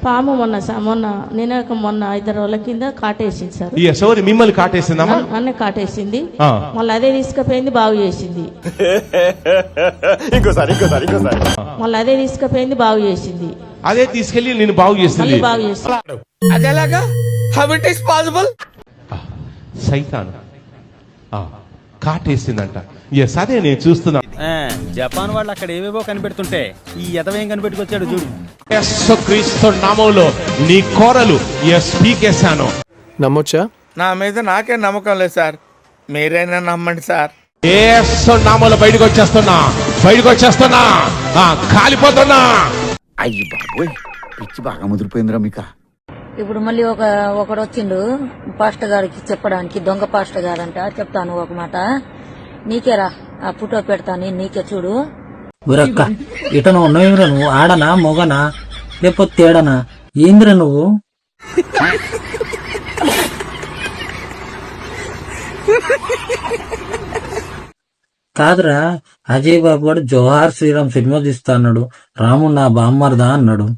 పాము మొన్న 5 రోజుల కింద కాటేసింది సార్. ఎవరు మిమ్మల్ని కాటేసిందమ్మా? నన్ను కాటేసింది. మళ్ళీ అదే తీసుకుపోయింది, బాగు చేసింది. మళ్ళీ అదే తీసుకుపోయింది, బాగు చేసింది. అదే తీసుకెళ్లి నేను బాగు చేసింది. బాగు చేసింది. సైతాన్ కాటేసిందంట. అదే నేను చూస్తున్నా. జపాన్ వాళ్ళు అక్కడ ఏవేవో కనిపెడుతుంటే ఈ ఎదవేం కనిపెట్టుకొచ్చాడు చూడు. యేసుక్రీస్తు నామములో నీ కోరలు పీకేశాను. నమ్మొచ్చా? నా మీద నాకే నమ్మకం లేదు సార్, మీరైనా నమ్మండి సార్. యేసు నామములో బయటకు వచ్చేస్తున్నా, కాలిపోతున్నా. అయ్యి బాబోయ్, పిచ్చి బాగా ముదిరిపోయిందిరా మీకా. ఇప్పుడు మళ్ళీ ఒకడు వచ్చిండు పాస్టర్ గారికి చెప్పడానికి, దొంగ పాస్టర్ గారంట. చెప్తాను ఒక మాట, నీకేరా ఆ ఫోటో పెడతాను, నీకే చూడు. ఊరక్క ఇటను ఉన్నావురా నువ్వు? ఆడనా మొగనా లేకపోతే తేడనా? ఏందిరా నువ్వు? కాదురా, అజయ్ బాబు గారు జోహార్ శ్రీరామ్ సినిమా తీస్తా అన్నాడు, రాముడు నా బామ్మర్దా అన్నాడు.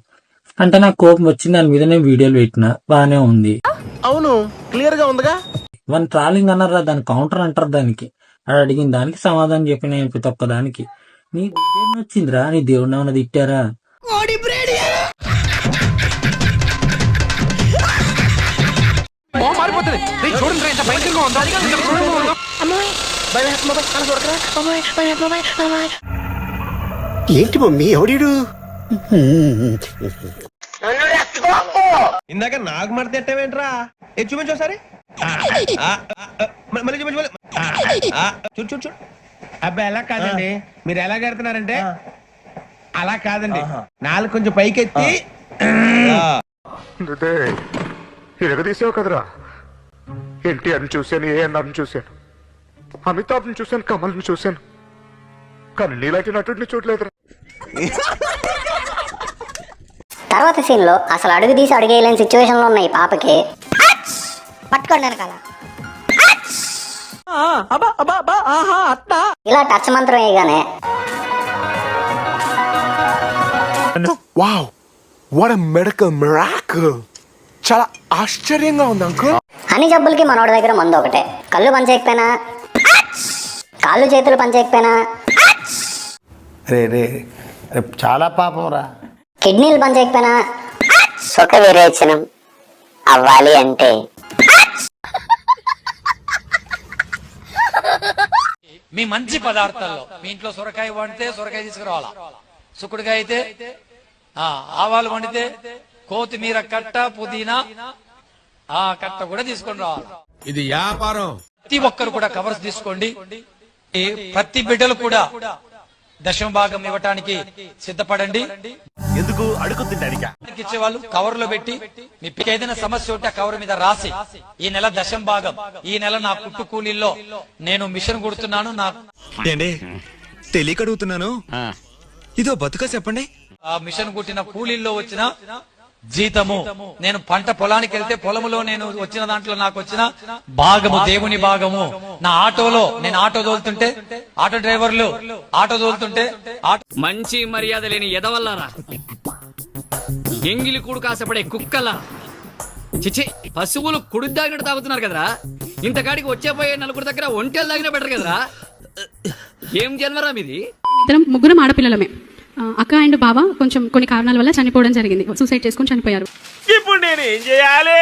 అంటే నాకు కోపం వచ్చి దాని మీద నేను వీడియోలు పెట్టినా, బానే ఉంది. అవును, క్లియర్ గా ఉందిగా. వన్ ట్రాలింగ్ అన్నారా, దాని కౌంటర్ అంటారు. దానికి అది అడిగిన దానికి సమాధానం చెప్పిన ప్రతి ఒక్క దానికి. నీ ఏం వచ్చిందిరా? నీ దేవుడు ఏమన్నా తిట్టారా? ఏంటి మమ్మీ ఎవడీడు? ఇందాక నాకు మడత ఎట్టవేంట్రా? చూపించు ఒకసారి. మళ్ళీ చూపించు. చూడు. అబ్బా ఎలా కాదండి, మీరు ఎలా కడుతున్నారంటే అలా కాదండి. నాలుగు కొంచెం పైకెత్తి తీసావు కదరా. ఎన్టీఆర్ని చూశాను, ఏఎన్ఆర్ని చూశాను, అమితాబ్ని చూశాను, కమల్ని చూశాను, కానీ నీలాంటి నటుడిని చూడలేదురా. తర్వాత సీన్ లో అసలు అడుగు తీసి అడుగేయలేని సిచ్యువేషన్ లో ఉన్న ఈ పాపకి పట్టుకోండి వెనకాల ఇలా టచ్ మంత్రం వేయగానే wow, what a medical miracle, చాలా ఆశ్చర్యంగా ఉంది అంకుల్. అన్ని జబ్బులకి మనోడి దగ్గర మందు ఒకటే. కళ్ళు పనిచేయకపోయినా, కాళ్ళు చేతులు పనిచేయకపోయినా, రే చాలా పాపం రా. కిడ్నీలు పనిచేయకపోయినా, సుఖ విరేచనం అవ్వాలి అంటే మీ మంచి పదార్థాల్లో మీ ఇంట్లో సొరకాయ వండితే సొరకాయ తీసుకురావాలా, సుకుడుగా అయితే ఆవాలు వండితే కొత్తిమీర కట్ట, పుదీనా కట్ట కూడా తీసుకొని రావాలి. ఇది వ్యాపారం. ప్రతి ఒక్కరు కూడా కవర్స్ తీసుకోండి. ప్రతి బిడ్డలు కూడా దశమ భాగం ఇవ్వటానికి సిద్ధపడండి. ఎందుకు అడుగుతుంటానిక ఇచ్చేవాళ్ళు కవర్ లో పెట్టి మీకు ఏదైనా సమస్య ఉంటే ఆ కవర్ మీద రాసి, ఈ నెల దశమ భాగం, ఈ నెల నా కుట్టు కూలీల్లో నేను మిషన్ కుడుతున్నాను, నాకు తెలియక అడుగుతున్నాను, ఇదో బతుక చెప్పండి. ఆ మిషన్ కుట్టిన కూలీల్లో వచ్చిన జీతము, నేను పంట పొలానికి వెళ్తే పొలములో నేను వచ్చిన దాంట్లో నాకు వచ్చిన భాగము, దేవుని భాగము. నా ఆటోలో నేను ఆటో తోలుతుంటే, ఆటో డ్రైవర్లు ఆటో తోలుతుంటే, మంచి మర్యాద లేని ఎదవల్లారా, ఎంగిలి కూడు కాసపడే కుక్కలా, చిచి పశువులు కుడి దాగినట్టు తాగుతున్నారు కదరా. ఇంతకాడికి వచ్చేపోయే నలుగురు దగ్గర ఒంటెలు తాగినా బెటర్ కదరా. ఏం జన్మరా మీది? ముగ్గురం ఆడపిల్లలమే. అక్క అండ్ బావ కొంచెం కొన్ని కారణాల వల్ల చనిపోవడం జరిగింది, సూసైడ్ చేసుకుని చనిపోయారు. ఇప్పుడు నేను ఏం చేయాలి?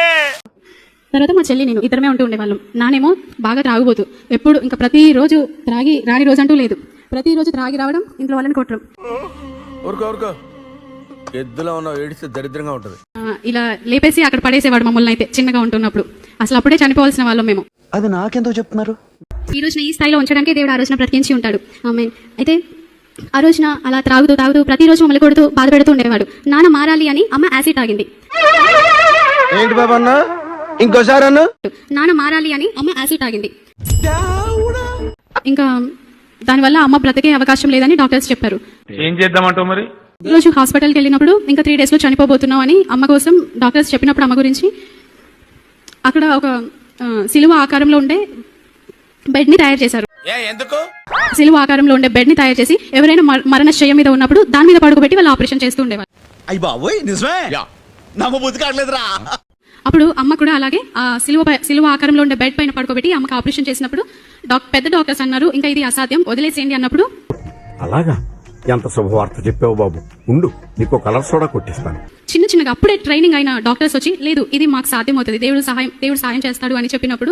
తర్వాత మా చెల్లి నేను ఇద్దరమే ఉంటూ ఉండేవాళ్ళం. నానేమో బాగా త్రాగుబోతు, ఎప్పుడు ఇంకా ప్రతిరోజు త్రాగి రాని రోజు అంటూ లేదు. ప్రతిరోజు త్రాగి రావడం, ఇంట్లో వాళ్ళని కొట్టడం. ఎద్దులో ఉన్న ఏడిస్తే దరిద్రంగా ఉంటది. ఇలా లేపేసి అక్కడ పడేసేవాడు మమ్మల్ని అయితే చిన్నగా ఉంటున్నప్పుడు. అసలు అప్పుడే చనిపోవాల్సిన వాళ్ళం మేము. అది నాకెందుకు చెప్తున్నారు? ఈ రోజున ఈ స్థాయిలో ఉంచడానికి దేవుడు ఆ రోజున బ్రతికించి ఉంటాడు. ఆమేన్. అయితే ఆ రోజున అలా త్రాగుతూ ప్రతిరోజు మమ్మల్ని కొడుతూ బాధ పెడుతూ ఉండేవాడు. నాన్న మారాలి అని అమ్మ యాసిడ్ తాగింది. ఏంటి బాబా అన్న, ఇంకోసారి అన్న. నాన్న మారాలి అని అమ్మ యాసిడ్ తాగింది. ఇంకా దానివల్ల అమ్మ బ్రతికే అవకాశం లేదని డాక్టర్స్ చెప్పారు. ఏం చేద్దామంటావు మరి? ఈ రోజు హాస్పిటల్కి వెళ్ళినప్పుడు ఇంకా 3 days లో చనిపోబోతున్నావు అని అమ్మ కోసం డాక్టర్స్ చెప్పినప్పుడు అమ్మ గురించి అక్కడ ఒక సిలువ ఆకారంలో ఉండే బెడ్ ని తయారు చేశారు. సిలువ ఆకారంలో ఉండే బెడ్ ని తయారు చేసి ఎవరైనా మరణశయ్య మీద ఉన్నప్పుడు దాని మీద పడుకోబెట్టి వాళ్ళు ఆపరేషన్ చేస్తూ ఉండేవారు. నమ్మబుద్ధి కావట్లేదురా. అప్పుడు అమ్మ కూడా అలాగే ఆ సిలువ ఆకారంలో ఉండే బెడ్ పైన పడుకోబెట్టి అమ్మకి ఆపరేషన్ చేసినప్పుడు పెద్ద డాక్టర్స్ అన్నారు ఇంకా ఇది అసాధ్యం వదిలేసేయండి అన్నప్పుడు, అలాగా ఎంత శుభవార్త చెప్పావు బాబు, ఉండు నీకు కలర్ సోడా కొట్టిస్తాను. చిన్నగా అప్పుడే ట్రైనింగ్ అయిన డాక్టర్స్ వచ్చి లేదు ఇది మాకు సాధ్యం అవుతుంది, దేవుడు సాయం చేస్తాడు అని చెప్పినప్పుడు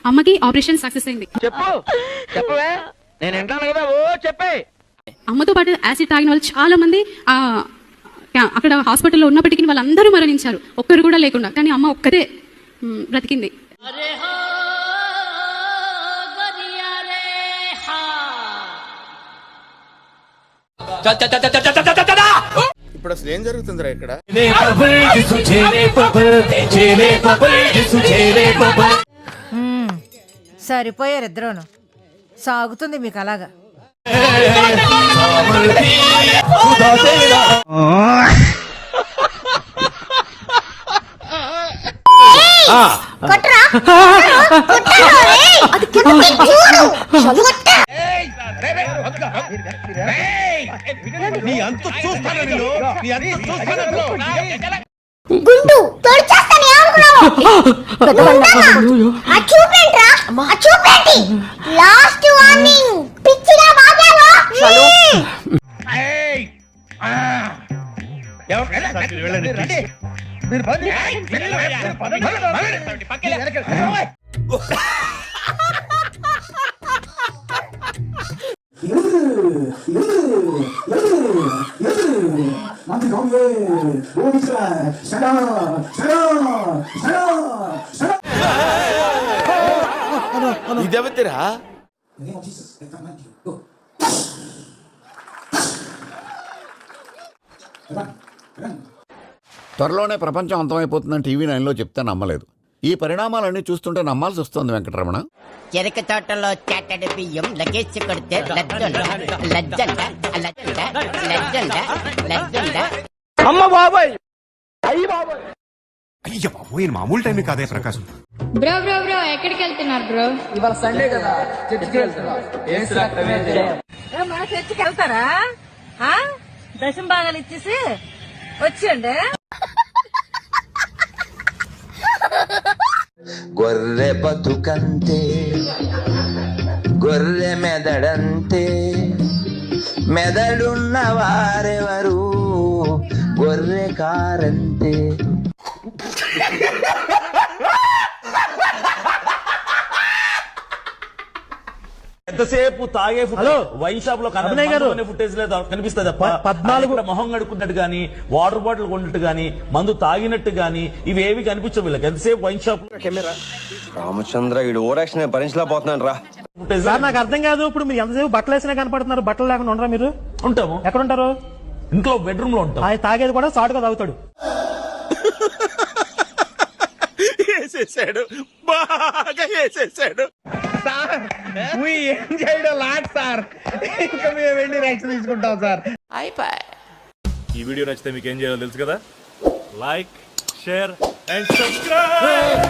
అమ్మకి ఆపరేషన్ సక్సెస్ అయింది. అమ్మతో పాటు యాసిడ్ తాగిన వాళ్ళు చాలా మంది అక్కడ హాస్పిటల్లో ఉన్నప్పటికీ వాళ్ళందరూ మరణించారు, ఒక్కరు కూడా లేకుండా. కానీ అమ్మ ఒక్కతే బ్రతికింది. ఇప్పుడు అసలు ఏం జరుగుతుందిరా ఇక్కడ? సరిపోయారు ఇద్దరును, సాగుతుంది మీకు అలాగా. గుండు తోడు చేస్తాను చూపేంటి లాస్ట్ వార్నింగ్ పిచ్చిగా బాగావో. ఇదెవతిరా? త్వరలోనే ప్రపంచం అంతమైపోతుందని టీవీ 9లో చెప్తే నమ్మలేదు. ఈ పరిణామాలన్నీ చూస్తుంటే నమ్మాల్సి వస్తుంది వెంకటరమణ. చెరక తోటలో చాటడి బియ్యం లగేజ్ కొడితే అమ్మ బాబాయ్, అయ్యి బాబాయ్, అయ్య బాబోయ్ మామూలు టైం కాదే ప్రకాశం. బ్రో ఎక్కడికి వెళ్తున్నారు బ్రో? ఇవాళ సండే కదా, చర్చికి వెళ్తున్నా. మన చర్చికి వెళ్తారా? దశం భాగాలు ఇచ్చేసి వచ్చేయండి. గొర్రె బతుకంతే, గొర్రె మెదడంతే, మెదడున్న వారెవరు, గొర్రె కారంతే. ఎంతసేపు తాగే వైన్ షాప్ లో ఫుటేజ్ కనిపిస్తుంది. 14 మొహం కడుక్కున్నట్టు గానీ, వాటర్ బాటిల్ కొన్నట్టు గానీ, మందు తాగినట్టు గానీ ఇవేవి కనిపించవు వీళ్ళకి. ఎంతసేపు వైన్ షాప్. రామచంద్ర వీడు ఓరాక్షన్ భరించలేకపోతున్నాను రా. నాకు అర్థం కాదు, ఇప్పుడు మీరు ఎంతసేపు బట్టలు వేసినా కనపడుతున్నారు, బట్టలు లేకుండా ఉండరా మీరు? ఉంటాము. ఎక్కడ ఉంటారు? ఇంట్లో బెడ్రూమ్ లో ఉంటాం. ఆయన తాగేది కూడా సాటుగా తాగుతాడు. వేసేసాడు, బాగా వేసేసాడు sir. we enjoyed a lot sir. ఇంకా మేము వెళ్ళి రెస్ట్ తీసుకుంటాం సార్. ఈ వీడియో నచ్చితే మీకు ఏం చేయాలో తెలుసు కదా, లైక్, షేర్ అండ్ సబ్స్క్రైబ్.